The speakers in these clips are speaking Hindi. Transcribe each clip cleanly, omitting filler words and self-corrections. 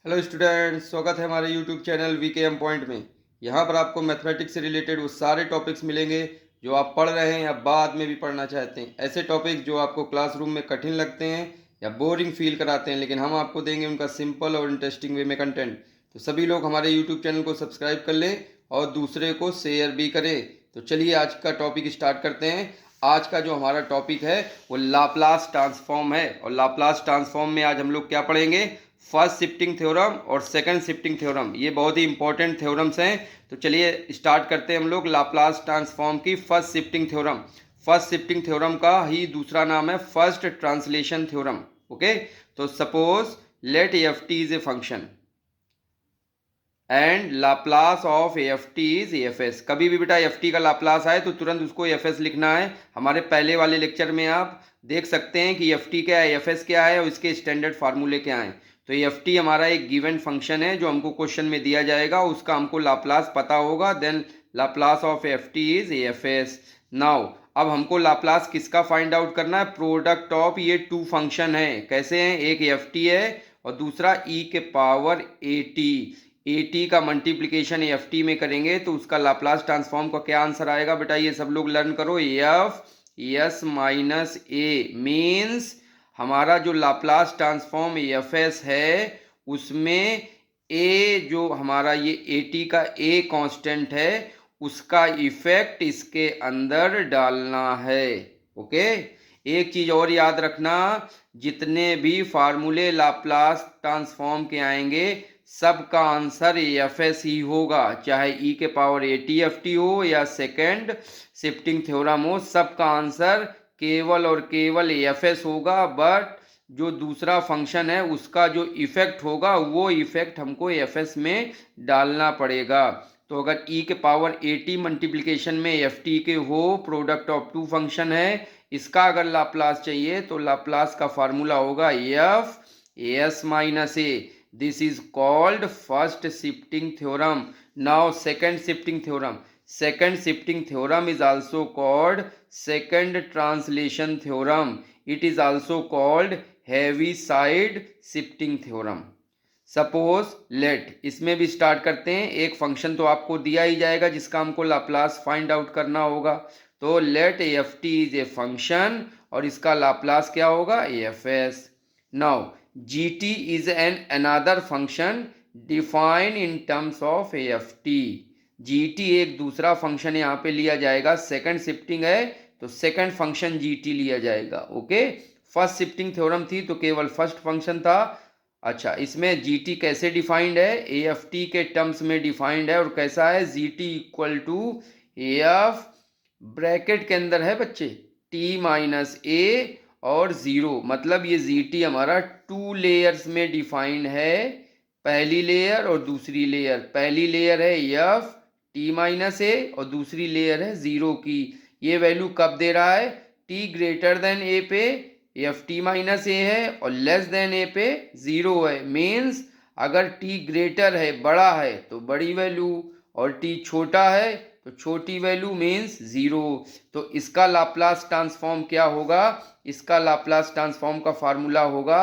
हेलो स्टूडेंट्स, स्वागत है हमारे यूट्यूब चैनल वीकेएम पॉइंट में। यहाँ पर आपको मैथमेटिक्स से रिलेटेड वो सारे टॉपिक्स मिलेंगे जो आप पढ़ रहे हैं या बाद में भी पढ़ना चाहते हैं। ऐसे टॉपिक्स जो आपको क्लासरूम में कठिन लगते हैं या बोरिंग फील कराते हैं, लेकिन हम आपको देंगे उनका सिंपल और इंटरेस्टिंग वे में कंटेंट। तो सभी लोग हमारे यूट्यूब चैनल को सब्सक्राइब कर लें और दूसरे को शेयर भी करें। तो चलिए आज का टॉपिक स्टार्ट करते हैं। आज का जो हमारा टॉपिक है वो लाप्लास ट्रांसफॉर्म है, और लाप्लास ट्रांसफॉर्म में आज हम लोग क्या पढ़ेंगे? फर्स्ट शिफ्टिंग थ्योरम और सेकंड शिफ्टिंग थ्योरम। ये बहुत ही इंपॉर्टेंट थ्योरम्स हैं। तो चलिए स्टार्ट करते हैं हम लोग लाप्लास ट्रांसफॉर्म की first shifting theorem. First shifting theorem का ही दूसरा नाम है फर्स्ट ट्रांसलेशन थ्योरम। ओके, तो suppose let f t is a function and Laplace of f t is F S. कभी भी बेटा एफ टी का लाप्लास आए तो तुरंत उसको एफ एस लिखना है। हमारे पहले वाले लेक्चर में आप देख सकते हैं कि एफ टी क्या है, एफ एस क्या है और इसके स्टैंडर्ड फार्मूले क्या हैं। तो एफ टी हमारा एक गिवन फंक्शन है जो हमको क्वेश्चन में दिया जाएगा, उसका हमको लाप्लास पता होगा। Then Laplace of f t is F s. Now अब हमको लाप्लास किसका फाइंड आउट करना है? प्रोडक्ट ऑफ ये टू फंक्शन है। कैसे हैं? एक एफ टी है और दूसरा ई के power A T. A T का मल्टीप्लीकेशन एफ टी में करेंगे तो उसका लाप्लास ट्रांसफॉर्म का क्या आंसर आएगा? बेटा ये सब लोग लर्न करो। एफ एस माइनस ए मीन्स हमारा जो लाप्लास ट्रांसफॉर्म एफ एस है उसमें ए जो हमारा ये ए टी का ए कांस्टेंट है उसका इफेक्ट इसके अंदर डालना है। ओके, एक चीज और याद रखना, जितने भी फार्मूले लाप्लास ट्रांसफॉर्म के आएंगे सबका आंसर एफ एस ही होगा, चाहे ई के power A T F T हो या सेकेंड शिफ्टिंग थ्योरम हो, सबका आंसर केवल और केवल एफ एस होगा। बट जो दूसरा फंक्शन है उसका जो इफेक्ट होगा वो इफेक्ट हमको एफ एस में डालना पड़ेगा। तो अगर ई के पावर ए टी मल्टीप्लीकेशन में एफ टी के हो, प्रोडक्ट ऑफ टू फंक्शन है, इसका अगर लाप्लास चाहिए तो लाप्लास का फार्मूला होगा F S minus A. This is called first shifting theorem. Now second shifting theorem. Second shifting theorem is also called second translation theorem. It is also called Heaviside shifting theorem. Suppose let, इसमें भी स्टार्ट करते हैं। एक फंक्शन तो आपको दिया ही जाएगा जिसका हमको लाप्लास फाइंड आउट करना होगा। तो let f t is a function और इसका लाप्लास क्या होगा? F s. Now gt is an another function defined in terms of ft. gt एक दूसरा फंक्शन यहाँ पे लिया जाएगा। सेकंड शिफ्टिंग है तो सेकंड फंक्शन gt लिया जाएगा। ओके, फर्स्ट शिफ्टिंग थ्योरम थी तो केवल फर्स्ट फंक्शन था। अच्छा, इसमें gt कैसे डिफाइंड है? aft के टर्म्स में डिफाइंड है। और कैसा है? gt equal to af bracket के अंदर है बच्चे t माइनस ए और जीरो। मतलब ये जी टी हमारा टू लेयर्स में डिफाइंड है, पहली लेयर और दूसरी लेयर। पहली लेयर है एफ टी माइनस ए और दूसरी लेयर है जीरो की। ये वैल्यू कब दे रहा है? टी ग्रेटर देन ए पे एफ टी माइनस ए है और लेस देन ए पे जीरो है। मीन्स अगर टी ग्रेटर है, बड़ा है, तो बड़ी वैल्यू, और टी छोटा है तो छोटी वैल्यू मीन्स जीरो। तो इसका लाप्लास ट्रांसफॉर्म क्या होगा? इसका लाप्लास ट्रांसफॉर्म का फार्मूला होगा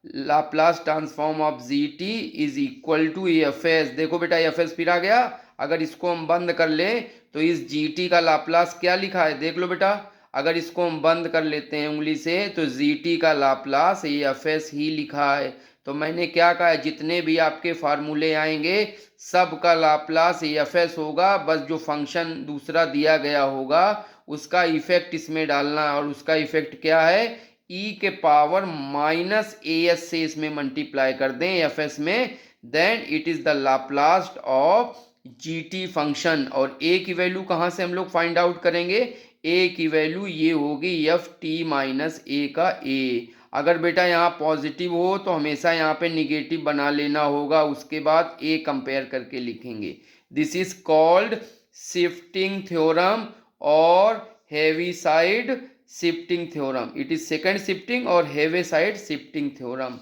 Laplace transform of g t is equal to F s. देखो बेटा एफ एस फिर आ गया। अगर इसको हम बंद कर ले तो इस जी टी का लाप्लास क्या लिखा है? देख लो बेटा, अगर इसको हम बंद कर लेते हैं उंगली से तो जी टी का लाप्लास एफ एस ही लिखा है। तो मैंने क्या कहा है? जितने भी आपके फार्मूले आएंगे सब का लाप्लास एफ एस होगा, बस जो फंक्शन दूसरा दिया गया होगा उसका इफेक्ट इसमें डालना। और उसका इफेक्ट क्या है? ई के पावर माइनस ए एस से इसमें मल्टीप्लाई कर दें एफ एस में, then it is the Laplace of g t function. और ए की वैल्यू कहाँ से हम लोग फाइंड आउट करेंगे? ए की वैल्यू ये होगी एफ टी माइनस ए का ए। अगर बेटा यहाँ पॉजिटिव हो तो हमेशा यहाँ पे निगेटिव बना लेना होगा, उसके बाद ए कंपेयर करके लिखेंगे। This is called shifting theorem और Heaviside shifting theorem. It is second shifting और हेविसाइड शिफ्टिंग थ्योरम।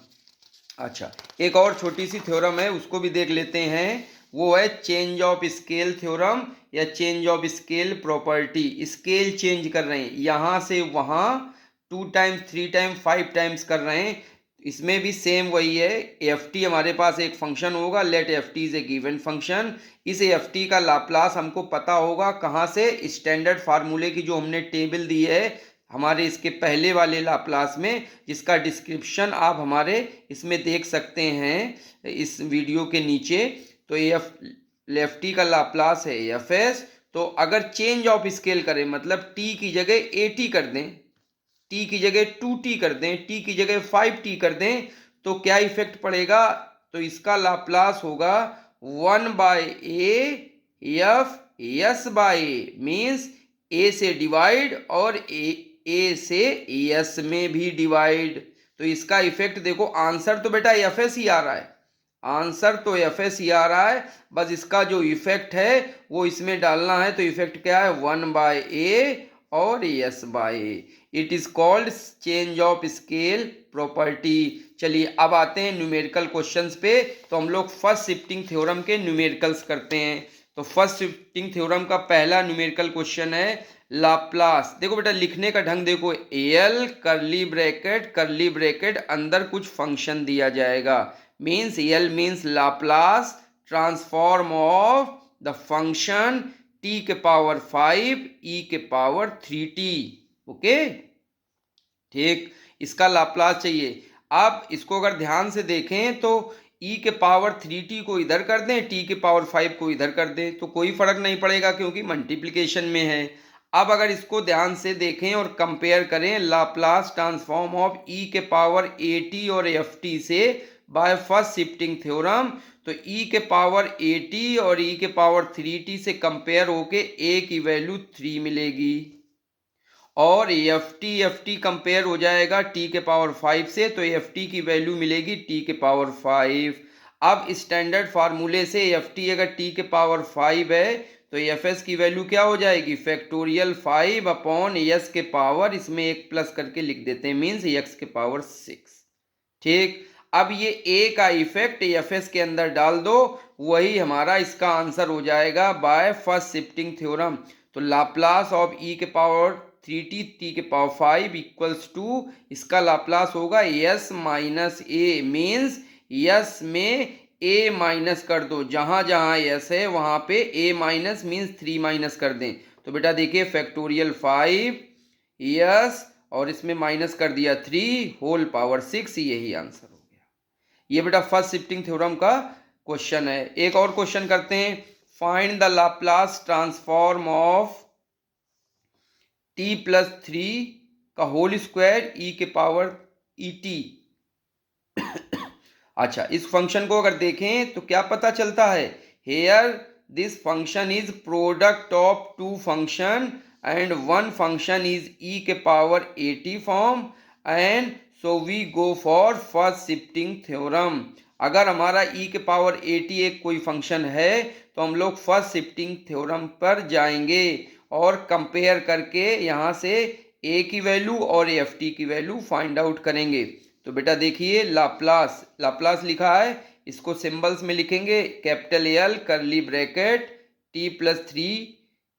अच्छा, एक और छोटी सी थ्योरम है उसको भी देख लेते हैं। वो है चेंज ऑफ स्केल थ्योरम या change of scale property. Scale change कर रहे हैं, यहाँ से वहाँ 2 टाइम्स 3 टाइम्स 5 टाइम्स कर रहे हैं। इसमें भी सेम वही है, एफ टी हमारे पास एक फंक्शन होगा, let f t is a given function. इस एफ टी का लाप्लास हमको पता होगा कहाँ से, स्टैंडर्ड फार्मूले की जो हमने टेबल दी है हमारे इसके पहले वाले लाप्लास में, जिसका डिस्क्रिप्शन आप हमारे इसमें देख सकते हैं इस वीडियो के नीचे। तो एफ टी का लाप्लास है एफ एस। तो अगर चेंज ऑफ स्केल करें, मतलब टी की जगह ए टी कर दें, टी की जगह 2t कर दें, टी की जगह 5t कर दें, तो क्या इफेक्ट पड़ेगा? तो इसका लाप्लास होगा 1/a/f मीन्स a से डिवाइड और a से s में भी डिवाइड। तो इसका इफेक्ट देखो, आंसर तो बेटा एफ एस ही आ रहा है, आंसर तो एफ एस ही आ रहा है, बस इसका जो इफेक्ट है वो इसमें डालना है। तो इफेक्ट क्या है? 1/a और s/a। It is called change of scale property. चलिए अब आते हैं न्यूमेरिकल क्वेश्चंस पे। तो हम लोग फर्स्ट शिफ्टिंग थ्योरम के न्यूमेरिकल्स करते हैं। तो फर्स्ट शिफ्टिंग थ्योरम का पहला न्यूमेरिकल क्वेश्चन है लाप्लास। देखो बेटा लिखने का ढंग देखो, एल करली ब्रैकेट अंदर कुछ फंक्शन दिया जाएगा, means L means Laplace transform of the function t के पावर 5 e के पावर 3t। ओके ठीक, इसका लाप्लास चाहिए। अब इसको अगर ध्यान से देखें तो e के पावर 3t को इधर कर दें, t के पावर 5 को इधर कर दें, तो कोई फर्क नहीं पड़ेगा क्योंकि मल्टीप्लिकेशन में है। अब अगर इसको ध्यान से देखें और कंपेयर करें लाप्लास ट्रांसफॉर्म ऑफ e के पावर 80 और ft से बाय फर्स्ट शिफ्टिंग थ्योरम, तो e के पावर 80 और e के पावर 3t से कंपेयर होके a की वैल्यू 3 मिलेगी, और एफ टी कंपेयर हो जाएगा t के पावर 5 से, तो एफ टी की वैल्यू मिलेगी t के पावर 5। अब स्टैंडर्ड फार्मूले से एफ टी अगर t के पावर 5 है तो एफ एस की वैल्यू क्या हो जाएगी? फैक्टोरियल 5 अपॉन एस के पावर, इसमें एक प्लस करके लिख देते हैं, मीन्स एक्स के पावर 6। ठीक, अब ये ए का इफेक्ट एफ एस के अंदर डाल दो, वही हमारा इसका आंसर हो जाएगा बाय फर्स्ट शिफ्टिंग थ्योरम। तो लाप्लास ऑफ ई के पावर 3t t के पावर 5 इक्वल्स टू, इसका लाप्लास होगा s माइनस ए, मीन्स s में a माइनस कर दो, जहां जहां s है वहां पे a माइनस मीन्स 3 माइनस कर दें। तो बेटा देखिए फैक्टोरियल 5 s और इसमें माइनस कर दिया 3 होल पावर 6, यही आंसर हो गया। ये बेटा फर्स्ट शिफ्टिंग थ्योरम का क्वेश्चन है। एक और क्वेश्चन करते हैं, find the Laplace transform of t plus 3 का होल स्क्वायर e के पावर ई टी। अच्छा, इस फंक्शन को अगर देखें तो क्या पता चलता है? Here this function is product of two function and one function is e के power 80 form, and so we go for first shifting theorem. अगर हमारा e के पावर 80 एक कोई फंक्शन है तो हम लोग फर्स्ट शिफ्टिंग थ्योरम पर जाएंगे और कंपेयर करके यहाँ से a की वैल्यू और एफ टी की वैल्यू फाइंड आउट करेंगे। तो बेटा देखिए लाप्लास लिखा है, इसको सिंबल्स में लिखेंगे, कैपिटल एल करली ब्रैकेट t प्लस 3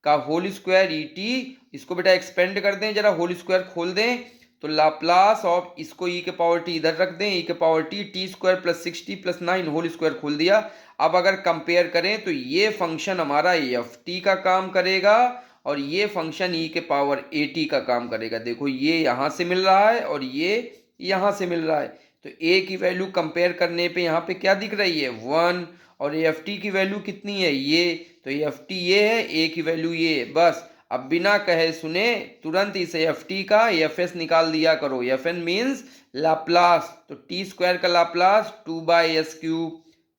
का होल स्क्वायर ई टी। इसको बेटा एक्सपेंड कर दें, जरा होल स्क्वायर खोल दें, तो लाप्लास ऑफ इसको e के पावर t इधर रख दें, e के power t square plus 6t plus 9 whole square खोल दिया। अब अगर कंपेयर करें तो ये फंक्शन हमारा एफ टी का काम करेगा और ये फंक्शन e के पावर 80 का काम करेगा। देखो ये यहाँ से मिल रहा है और ये यहाँ से मिल रहा है, तो a की वैल्यू कंपेयर करने पे यहाँ पे क्या दिख रही है? 1, और एफ टी की वैल्यू कितनी है? ये, तो एफ टी ये है, a की वैल्यू ये। बस अब बिना कहे सुने तुरंत इस एफ टी का एफ एस निकाल दिया करो। एफ एन मीन्स लाप्लास, तो टी स्क्वायर का लाप्लास 2/s³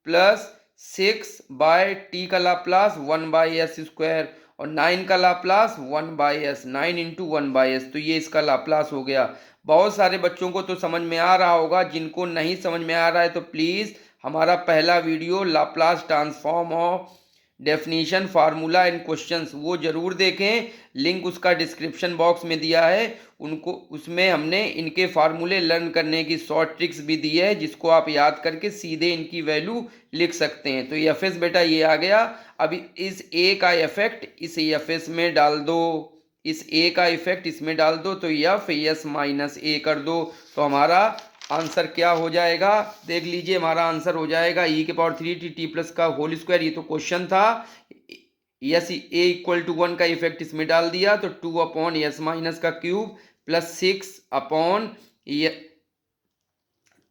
प्लस 6/t का लाप्लास 1/s², और 9 का लाप्लास 1/s, 9 इंटू 1/s, तो ये इसका लाप्लास हो गया। बहुत सारे बच्चों को तो समझ में आ रहा होगा, जिनको नहीं समझ में आ रहा है तो प्लीज़ हमारा पहला video Laplace transform of definition formula and questions वो जरूर देखें, लिंक उसका डिस्क्रिप्शन बॉक्स में दिया है। उनको उसमें हमने इनके फार्मूले लर्न करने की शॉर्ट ट्रिक्स भी दी है, जिसको आप याद करके सीधे इनकी वैल्यू लिख सकते हैं। तो ये एफ एस बेटा ये आ गया। अब इस ए का इफेक्ट इस एफ एस में डाल दो, इस ए का इफेक्ट इसमें डाल दो तो एफ एस माइनस ए कर दो, तो हमारा आंसर क्या हो जाएगा, देख लीजिए हमारा आंसर हो जाएगा ई के पावर 3t टी प्लस का होल स्क्वायर। ये तो क्वेश्चन था, यस ए इक्वल टू 1 का इफेक्ट इसमें डाल दिया तो 2 अपॉन एस माइनस का cube plus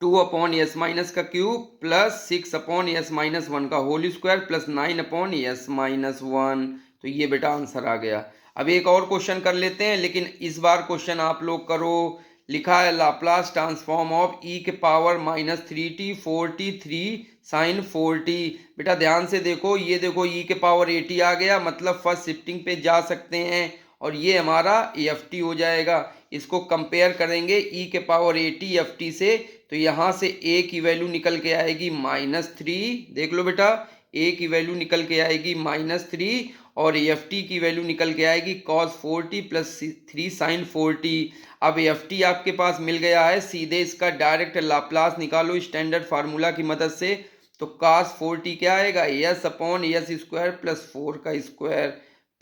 2 upon s minus का cube plus 6 upon s minus 1 का whole square plus 9 upon s minus 1। तो ये बेटा आंसर आ गया। अब एक और क्वेश्चन कर लेते हैं, लेकिन इस बार क्वेश्चन आप लोग करो। लिखा है लाप्लास ट्रांसफॉर्म ऑफ ई के power minus 3t 4t 3 sign 4t। बेटा ध्यान से देखो, ये देखो ई के पावर 80 आ गया, मतलब फर्स्ट शिफ्टिंग पे जा सकते हैं और ये हमारा एफ टी हो जाएगा। इसको कंपेयर करेंगे ई के पावर 80 एफ टी से, तो यहाँ से ए की वैल्यू निकल के आएगी -3। देख लो बेटा, ए की वैल्यू निकल के आएगी -3 और एफ टी की वैल्यू निकल के आएगी cos 4t plus 3 sign 4t। अब एफ टी आपके पास मिल गया है, सीधे इसका डायरेक्ट लाप्लास निकालो स्टैंडर्ड फार्मूला की मदद से। तो cos 4t क्या आएगा, S upon s square plus 4 का square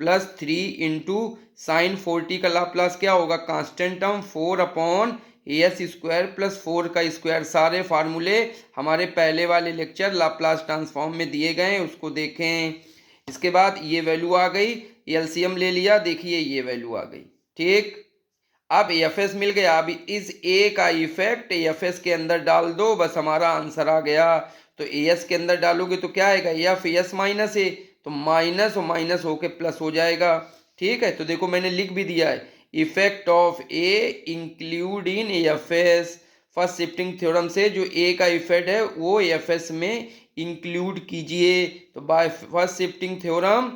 plus 3 into sine 4t का लाप्लास क्या होगा, constant term 4 upon s square plus 4 का स्क्वायर। सारे फार्मूले हमारे पहले वाले लेक्चर लाप्लास ट्रांसफॉर्म में दिए गए हैं, उसको देखें। इसके बाद ये वैल्यू आ गई, एलसीएम ले लिया, देखिए ये वैल्यू आ गई। ठीक, अब एफ एस मिल गया। अब इस ए का इफेक्ट एफ एस के अंदर डाल दो, बस हमारा आंसर आ गया। तो ए एस के अंदर डालोगे तो क्या आएगा, एफ एस माइनस ए, तो माइनस और माइनस होके प्लस हो जाएगा। ठीक है, तो देखो मैंने लिख भी दिया है, effect of A include in F S. First shifting theorem से जो ए का इफेक्ट है वो एफ एस में इंक्लूड कीजिए। तो by first shifting theorem,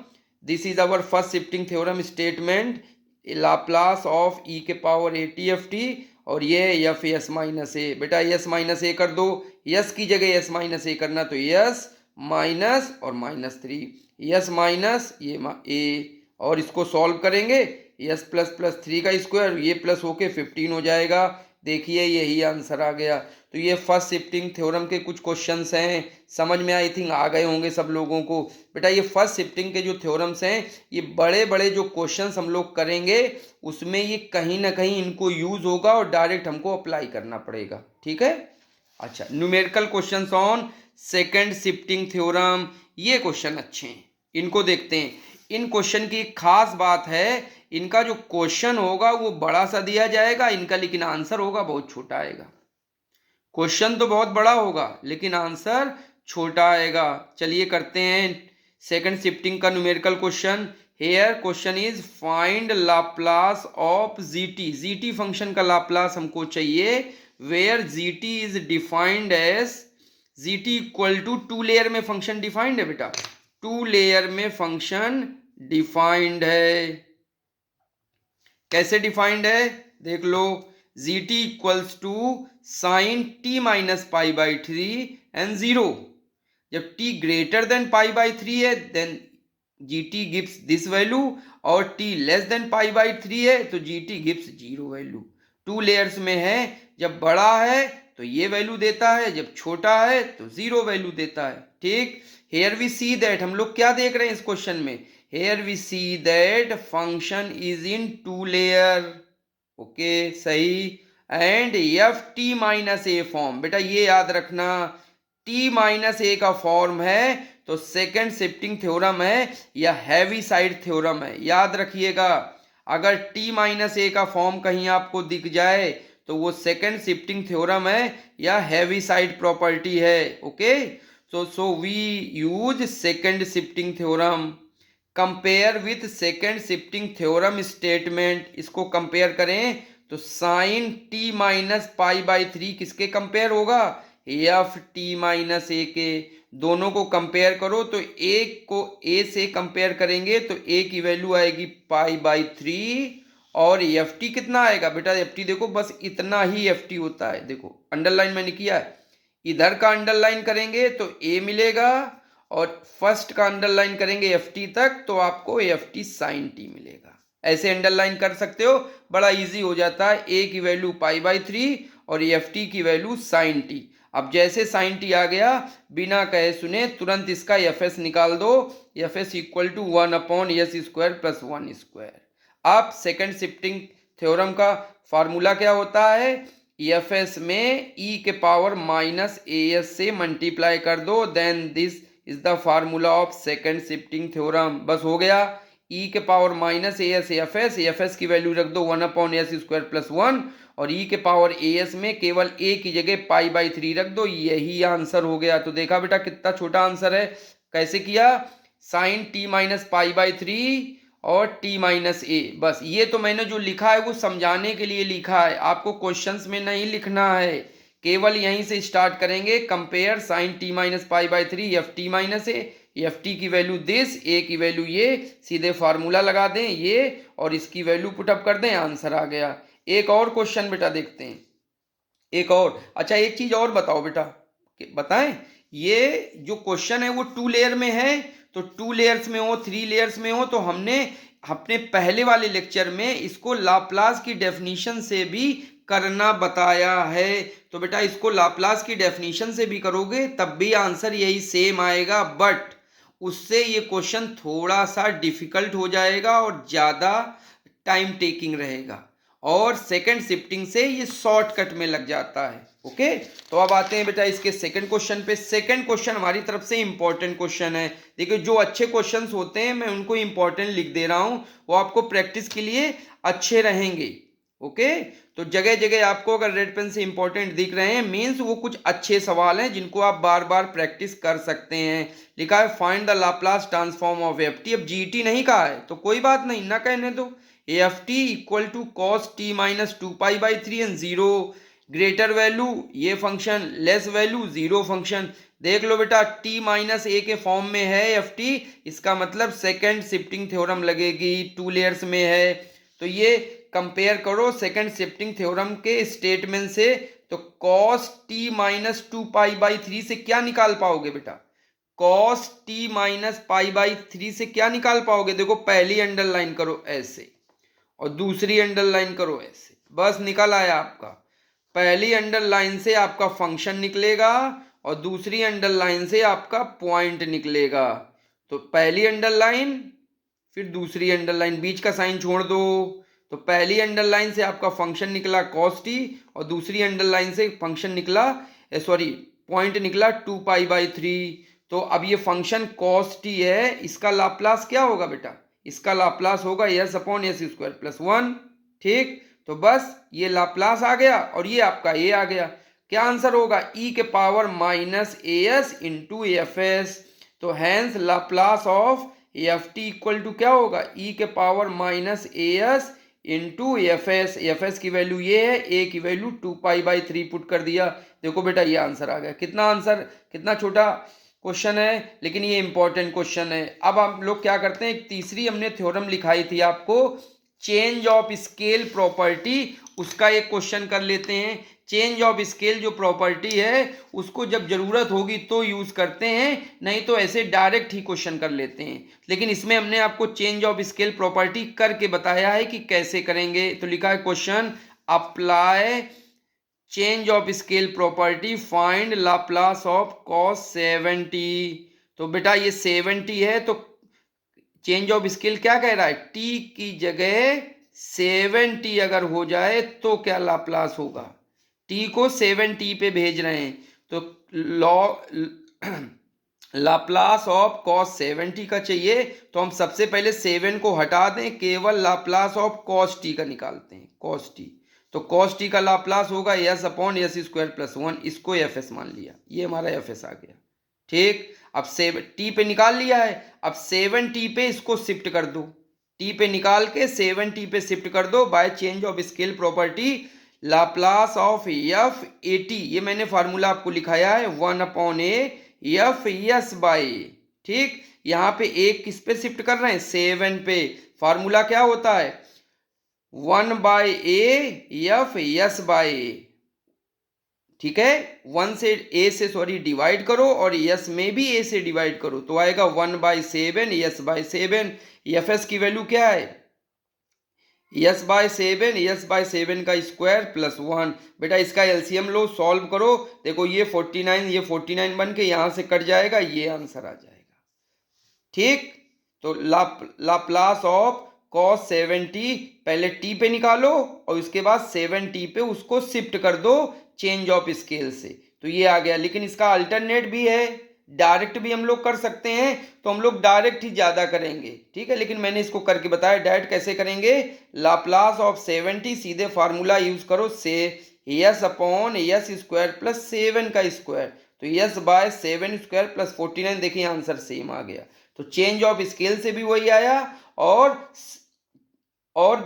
this is our first shifting theorem statement, Laplace of e के पावर 80 एफ टी, और ये एफ एस माइनस ए। बेटा एस माइनस ए कर दो, यस की जगह एस माइनस ए करना, तो यस माइनस और -3, यस माइनस ये ए, और इसको सॉल्व करेंगे, यस प्लस प्लस 3 का स्क्वायर, ये प्लस होके 15 हो जाएगा। देखिए यही आंसर आ गया। तो ये फर्स्ट शिफ्टिंग थ्योरम के कुछ क्वेश्चंस हैं, समझ में आई थिंक आ गए होंगे सब लोगों को। बेटा ये फर्स्ट शिफ्टिंग के जो थ्योरम्स हैं, ये बड़े बड़े जो क्वेश्चंस हम लोग करेंगे उसमें ये कहीं ना कहीं इनको यूज होगा और डायरेक्ट हमको अप्लाई करना पड़ेगा। ठीक है, अच्छा, numerical questions on second shifting theorem, ये क्वेश्चन अच्छे हैं, इनको देखते हैं। इन क्वेश्चन की एक खास बात है, इनका जो क्वेश्चन होगा वो बड़ा सा दिया जाएगा इनका, लेकिन आंसर होगा बहुत छोटा आएगा। क्वेश्चन तो बहुत बड़ा होगा लेकिन आंसर छोटा आएगा। चलिए करते हैं सेकंड शिफ्टिंग का numerical question. Here question is find Laplace of GT. GT function का लाप्लास हमको चाहिए, where GT is defined as, GT equal to 2 layer में फंक्शन डिफाइंड है बेटा, 2 लेयर में फंक्शन डिफाइंड है। कैसे डिफाइंड है देख लो, gt equals to sine t minus pi by 3 and 0। जब t greater than pi by 3 है then gt gives this value, और t less than pi by 3 है तो gt गिव्स 0 वैल्यू। 2 लेयर्स में है, जब बड़ा है तो ये वैल्यू देता है, जब छोटा है तो 0 वैल्यू देता है। ठीक, हेयर वी सी दैट, हम लोग क्या देख रहे हैं इस क्वेश्चन में, here we see that function is in 2 layer, okay सही, and F t minus A form. बेटा ये याद रखना, टी माइनस ए का फॉर्म है तो सेकंड शिफ्टिंग थ्योरम है या हैवी साइड थ्योरम है, याद रखिएगा। अगर टी माइनस ए का फॉर्म कहीं आपको दिख जाए तो वो सेकंड शिफ्टिंग थ्योरम है या हैवी साइड प्रॉपर्टी है। Okay, so we use second shifting theorem. Compare with second shifting theorem statement, इसको कंपेयर करें तो sine t minus pi by 3 किसके कंपेयर होगा, एफ टी माइनस ए के। दोनों को कंपेयर करो तो एक को ए से कंपेयर करेंगे तो ए की वैल्यू आएगी पाई बाई 3 और एफ टी कितना आएगा बेटा, एफ टी देखो बस इतना ही एफ टी होता है, देखो अंडरलाइन मैंने किया है, इधर का अंडरलाइन करेंगे तो ए मिलेगा और फर्स्ट का अंडरलाइन करेंगे एफ टी तक तो आपको एफ टी साइन टी मिलेगा। ऐसे अंडरलाइन कर सकते हो, बड़ा इजी हो जाता है। ए की वैल्यू पाई बाई 3 और एफ टी की वैल्यू साइन टी। अब जैसे साइन टी आ गया, बिना कहे सुने तुरंत इसका एफ एस निकाल दो, f s equal to 1 upon s square plus 1 square. अब सेकंड शिफ्टिंग थ्योरम का फार्मूला क्या होता है, एफ एस में ई के पावर माइनस ए एस से मल्टीप्लाई कर दो, then this is the formula of second shifting theorem. बस हो गया, ई के पावर माइनस एफ एस की वैल्यू रख दो 1/s² + 1 और ई के पावर ए एस में केवल ए की जगह π/3 रख दो, यही आंसर हो गया। तो देखा बेटा कितना छोटा आंसर है, कैसे किया, साइन t माइनस π/3 और t माइनस ए। बस ये तो मैंने जो लिखा है वो समझाने के लिए लिखा है, आपको क्वेश्चंस में नहीं लिखना है, केवल यहीं से स्टार्ट करेंगे। Compare sine t minus π/3 f t minus f t की वैल्यू दिस, ए की वैल्यू ये, सीधे फार्मूला लगा दें ये और इसकी वैल्यू पुटअप कर दें, आंसर आ गया। एक और क्वेश्चन बेटा देखते हैं, एक और। अच्छा एक चीज और बताओ बेटा, बताएं, ये जो क्वेश्चन है वो 2 लेयर में है, तो 2 लेयर्स में हो 3 लेयर्स में हो, तो हमने अपने पहले वाले लेक्चर में इसको लाप्लास की डेफिनेशन से भी करना बताया है। तो बेटा इसको लाप्लास की डेफिनेशन से भी करोगे तब भी आंसर यही सेम आएगा, बट उससे ये क्वेश्चन थोड़ा सा डिफिकल्ट हो जाएगा और ज़्यादा टाइम टेकिंग रहेगा, और सेकंड शिफ्टिंग से ये शॉर्टकट में लग जाता है। ओके, तो अब आते हैं बेटा इसके सेकंड क्वेश्चन पे। सेकंड क्वेश्चन हमारी तरफ से इंपॉर्टेंट क्वेश्चन है। देखिए जो अच्छे क्वेश्चंस होते हैं मैं उनको इंपॉर्टेंट लिख दे रहा हूं, वो आपको प्रैक्टिस के लिए अच्छे रहेंगे। ओके, तो जगह जगह आपको अगर रेड पेन से इंपॉर्टेंट दिख रहे हैं मीन्स वो कुछ अच्छे सवाल हैं जिनको आप बार बार प्रैक्टिस कर सकते हैं। लिखा है find the Laplace transform of f T. अब जीटी नहीं कहा है तो कोई बात नहीं, ना कहने दो। F t equal to cos t minus 2π/3 and 0 greater value ये फंक्शन, लेस वैल्यू 0 फंक्शन। देख लो बेटा t माइनस ए के फॉर्म में है एफ टी, इसका मतलब सेकंड शिफ्टिंग थ्योरम लगेगी, 2 लेयर्स में है। तो ये कंपेयर करो सेकंड शिफ्टिंग थ्योरम के स्टेटमेंट से, तो cos t माइनस 2π/3 से क्या निकाल पाओगे बेटा, cos t माइनस π/3 से क्या निकाल पाओगे, देखो पहली अंडरलाइन करो ऐसे और दूसरी अंडरलाइन करो ऐसे, बस निकल आया आपका। पहली अंडरलाइन से आपका फंक्शन निकलेगा और दूसरी अंडरलाइन से आपका पॉइंट निकलेगा। तो पहली अंडरलाइन फिर दूसरी अंडरलाइन, बीच का साइन छोड़ दो। तो पहली अंडरलाइन से आपका फंक्शन निकला cos t और दूसरी अंडरलाइन से फंक्शन निकला, पॉइंट निकला 2π/3। तो अब ये फंक्शन cos t है, इसका लाप्लास क्या होगा बेटा, इसका लाप्लास होगा s/s² + 1। ठीक, तो बस ये लाप्लास आ गया और ये आपका ए आ गया। क्या आंसर होगा, e के power minus as into f s. तो hence Laplace of f t equal to क्या होगा, e के power minus as into f s की वैल्यू ये है, ए की वैल्यू 2π/3 पुट कर दिया। देखो बेटा ये आंसर आ गया। कितना आंसर, कितना छोटा क्वेश्चन है, लेकिन ये इंपॉर्टेंट क्वेश्चन है। अब हम लोग क्या करते हैं, एक तीसरी हमने थ्योरम लिखाई थी आपको, चेंज ऑफ स्केल प्रॉपर्टी, उसका एक क्वेश्चन कर लेते हैं। चेंज ऑफ स्केल जो प्रॉपर्टी है उसको जब जरूरत होगी तो यूज करते हैं, नहीं तो ऐसे डायरेक्ट ही क्वेश्चन कर लेते हैं। लेकिन इसमें हमने आपको चेंज ऑफ स्केल प्रॉपर्टी करके बताया है कि कैसे करेंगे। तो लिखा है question, apply change of scale property, find Laplace of cos 70। तो बेटा ये 70 है, तो चेंज ऑफ स्केल क्या कह रहा है, t की जगह 7t अगर हो जाए तो क्या लाप्लास होगा, t को 7t पे भेज रहे हैं, तो लाप्लास ऑफ cos 70 का चाहिए। तो हम सबसे पहले 7 को हटा दें, केवल लाप्लास ऑफ cos t का निकालते हैं, cos t। तो cos t का लाप्लास होगा s/s² + 1, इसको एफ एस मान लिया, ये हमारा एफ एस आ गया। ठीक, अब 7t पे निकाल लिया है, अब 7t पे इसको शिफ्ट कर दो, t पे निकाल के 7t पे शिफ्ट कर दो by change of scale property. Laplace of F A T, ये मैंने फार्मूला आपको लिखाया है 1/a एफ एस बाई। ठीक, यहाँ पे एक किस पे शिफ्ट कर रहे हैं, 7 पे। फार्मूला क्या होता है, 1/a एफ एस बाई। ठीक है, 1 से a से डिवाइड करो और s में भी a से डिवाइड करो, तो आएगा 1/7 s/7। एफ एस की वैल्यू क्या है, s/7 का स्क्वायर प्लस 1। बेटा इसका एलसीएम लो, सॉल्व करो, देखो ये 49, ये 49 बन के यहां से कट जाएगा, ये आंसर आ जाएगा। ठीक, तो लाप्लास ऑफ cos 7t, पहले t पे निकालो और उसके बाद 7t पे उसको शिफ्ट कर दो चेंज ऑफ स्केल से, तो ये आ गया। लेकिन इसका अल्टरनेट भी है, डायरेक्ट भी हम लोग कर सकते हैं, तो हम लोग डायरेक्ट ही ज्यादा करेंगे, ठीक है। लेकिन मैंने इसको करके बताया डायरेक्ट कैसे करेंगे। लाप्लास ऑफ 7t, सीधे फार्मूला यूज करो से yes upon yes square plus 7 का स्क्वायर, तो यस बाय 7 स्क्वायर प्लस 49। देखिए आंसर सेम आ गया। तो चेंज ऑफ स्केल से भी वही आया और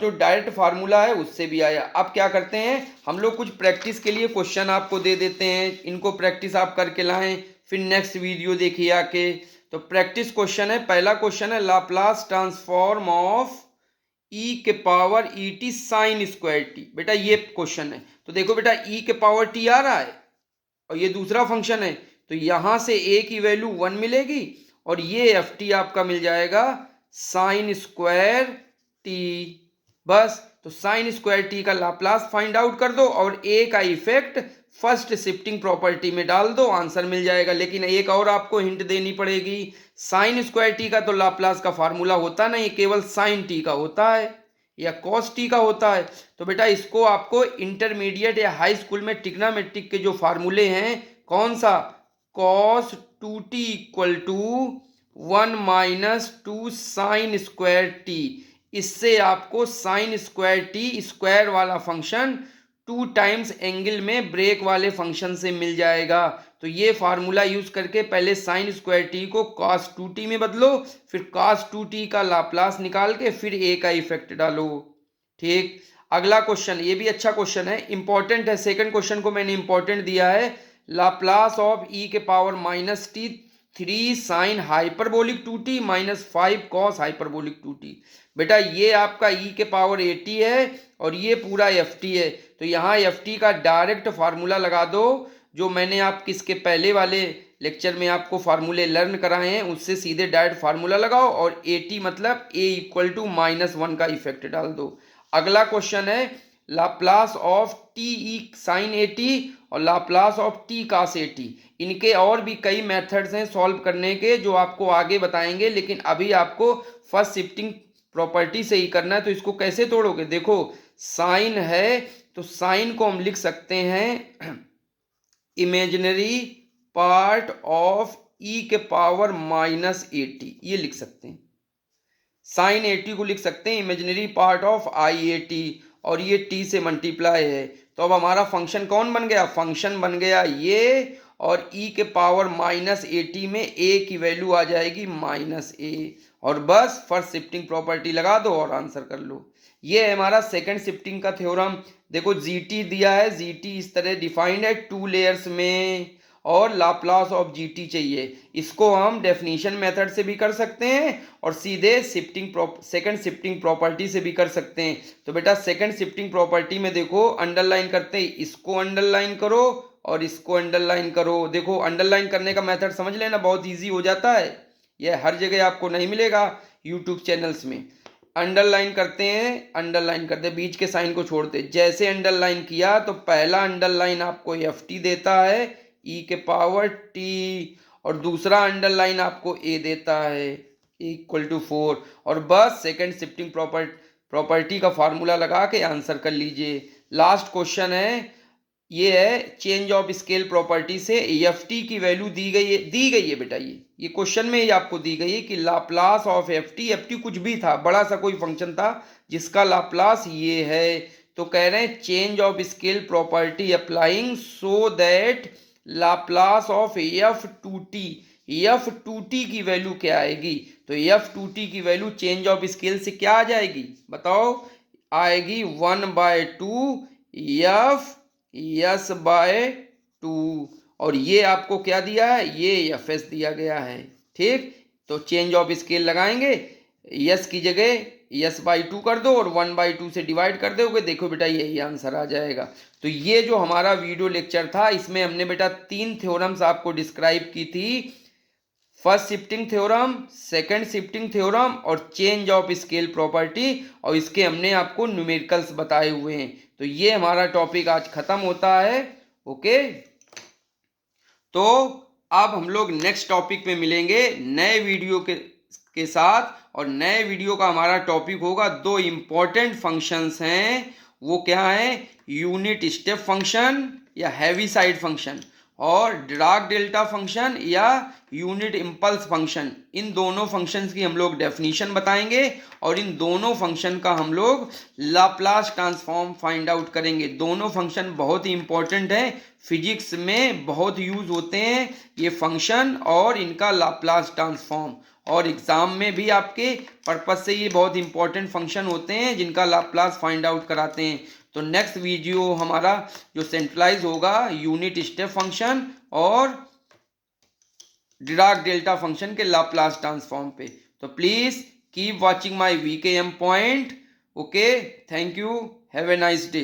जो डायरेक्ट फार्मूला है उससे भी आया। अब क्या करते हैं हम लोग, कुछ प्रैक्टिस के लिए क्वेश्चन आपको दे देते हैं, इनको प्रैक्टिस आप करके लाएं, फिर नेक्स्ट वीडियो देखिए आके। तो प्रैक्टिस क्वेश्चन है, पहला क्वेश्चन है लाप्लास ट्रांसफॉर्म ऑफ ई के power E T sign square T. बेटा ये क्वेश्चन है, तो देखो बेटा ई के पावर टी आ रहा है और ये दूसरा फंक्शन है, तो यहां से ए की वैल्यू 1 मिलेगी और ये एफ टी आपका मिल जाएगा साइन स्क्वायर टी। बस, तो साइन स्क्वायर टी का लाप्लास फाइंड आउट कर दो और ए का इफेक्ट फर्स्ट शिफ्टिंग प्रॉपर्टी में डाल दो, आंसर मिल जाएगा। लेकिन एक और आपको हिंट देनी पड़ेगी, साइन स्क्वायर टी का तो लाप्लास का फार्मूला होता नहीं, केवल साइन टी का होता है या कॉस टी का होता है। तो बेटा इसको आपको इंटरमीडिएट या हाई स्कूल में ट्रिग्नोमेट्रिक के जो फार्मूले हैं, कौन सा, cos 2t equal to 1 minus 2 sine square t, इससे आपको साइन स्क्वायर टी स्क्वायर वाला फंक्शन 2 टाइम्स एंगल में ब्रेक वाले फंक्शन से मिल जाएगा। तो ये फार्मूला यूज करके पहले साइन स्क्वायर टी को cos 2t में बदलो, फिर cos 2t का लाप्लास निकाल के फिर a का इफेक्ट डालो, ठीक। अगला क्वेश्चन, ये भी अच्छा क्वेश्चन है, इंपॉर्टेंट है। सेकंड क्वेश्चन को मैंने इंपॉर्टेंट दिया है, लाप्लास ऑफ e के power minus T 3 sine hyperbolic 2t minus 5 cos hyperbolic 2t। बेटा ये आपका e के पावर 80 है और ये पूरा ft है, तो यहाँ ft का डायरेक्ट फार्मूला लगा दो, जो मैंने आप किसके पहले वाले लेक्चर में आपको फार्मूले लर्न कराए हैं उससे सीधे डायरेक्ट फार्मूला लगाओ और 80 मतलब a इक्वल टू -1 का इफेक्ट डाल दो। अगला क्वेश्चन है Laplace of t e sine 80 और लाप्लास ऑफ टी कास 80। इनके और भी कई मेथड्स हैं सॉल्व करने के, जो आपको आगे बताएंगे, लेकिन अभी आपको फर्स्ट शिफ्टिंग प्रॉपर्टी से ही करना है। तो इसको कैसे तोड़ोगे, देखो साइन है तो साइन को हम लिख सकते हैं इमेजिनरी पार्ट ऑफ ई के पावर -80, ये लिख सकते हैं। साइन 80 को लिख सकते हैं इमेजिनरी पार्ट ऑफ i80 और ये t से मल्टीप्लाई है। तो अब हमारा फंक्शन कौन बन गया, फंक्शन बन गया ये, और e के पावर -80 में a की वैल्यू आ जाएगी -a, और बस फर्स्ट शिफ्टिंग प्रॉपर्टी लगा दो और आंसर कर लो। ये है हमारा सेकंड शिफ्टिंग का थ्योरम। देखो gt दिया है, gt इस तरह डिफाइंड है 2 लेयर्स में, और लाप्लास ऑफ gt चाहिए। इसको हम डेफिनेशन मेथड से भी कर सकते हैं और सीधे सेकंड शिफ्टिंग प्रॉपर्टी से भी कर सकते हैं। तो बेटा सेकंड शिफ्टिंग प्रॉपर्टी में देखो अंडरलाइन करते हैं, इसको अंडरलाइन करो और इसको अंडरलाइन करो। देखो अंडरलाइन करने का मेथड समझ लेना, बहुत ईजी हो जाता है, यह हर जगह आपको नहीं मिलेगा यूट्यूब चैनल्स में। अंडरलाइन करते हैं, अंडरलाइन करते हैं, बीच के साइन को छोड़ते, जैसे अंडरलाइन किया तो पहला अंडरलाइन आपको ft देता है e के पावर t, और दूसरा अंडरलाइन आपको a देता है इक्वल टू 4, और बस सेकंड शिफ्टिंग प्रॉपर्टी का फार्मूला लगा के आंसर कर लीजिए। लास्ट क्वेश्चन है, ये है चेंज ऑफ स्केल प्रॉपर्टी से एफ टी की वैल्यू दी गई है बेटा, ये क्वेश्चन में ही आपको दी गई है कि लाप्लास ऑफ एफ टी कुछ भी था, बड़ा सा कोई फंक्शन था जिसका लाप्लास ये है। तो कह रहे हैं change of scale property applying so that Laplace of f2t की वैल्यू क्या आएगी, तो f2t की वैल्यू चेंज ऑफ स्केल से क्या आ जाएगी बताओ, आएगी 1/2 f यस बाय 2, और ये आपको क्या दिया है, ये एफ एस दिया गया है, ठीक। तो चेंज ऑफ स्केल लगाएंगे, यस की जगह यस बाई 2 कर दो और 1/2 से डिवाइड कर दोगे, देखो बेटा यही आंसर आ जाएगा। तो ये जो हमारा वीडियो लेक्चर था, इसमें हमने बेटा 3 थ्योरम्स आपको डिस्क्राइब की थी, first shifting theorem, second shifting theorem और चेंज ऑफ स्केल प्रॉपर्टी, और इसके हमने आपको न्यूमेरिकल्स बताए हुए हैं। तो ये हमारा टॉपिक आज खत्म होता है, ओके। तो अब हम लोग नेक्स्ट टॉपिक पे मिलेंगे नए वीडियो के के साथ, और नए वीडियो का हमारा टॉपिक होगा दो इम्पॉर्टेंट फंक्शंस हैं, वो क्या है, यूनिट स्टेप फंक्शन या हैवी साइड फंक्शन, और डिराक डेल्टा फंक्शन या यूनिट इम्पल्स फंक्शन। इन दोनों फंक्शंस की हम लोग डेफिनेशन बताएंगे और इन दोनों फंक्शन का हम लोग लाप्लास ट्रांसफॉर्म फाइंड आउट करेंगे। दोनों फंक्शन बहुत ही इंपॉर्टेंट है, फिजिक्स में बहुत यूज होते हैं ये फंक्शन और इनका लाप्लास ट्रांसफॉर्म, और एग्जाम में भी आपके पर्पज से ये बहुत इंपॉर्टेंट फंक्शन होते हैं जिनका लाप्लास फाइंड आउट कराते हैं। तो नेक्स्ट वीडियो हमारा जो सेंट्रलाइज होगा यूनिट स्टेप फंक्शन और डिराक डेल्टा फंक्शन के लाप्लास ट्रांसफॉर्म पे। तो please keep watching my VKM point. Okay, thank you, have a nice day.